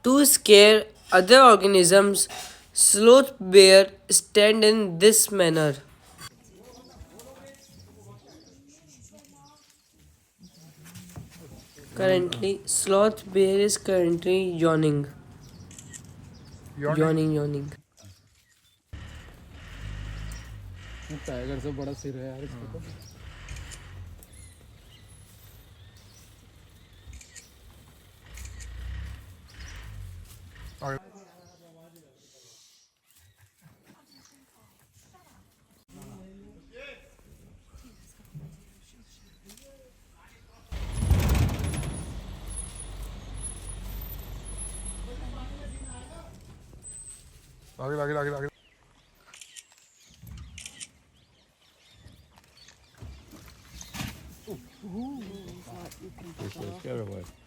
To scare other organisms, sloth bear stand in this manner. Currently, sloth bear is currently yawning. Yawning. Yawning, yawning. Tiger से बड़ा सिर है यार इसका तो। आगे आगे आगे आगे। Get away.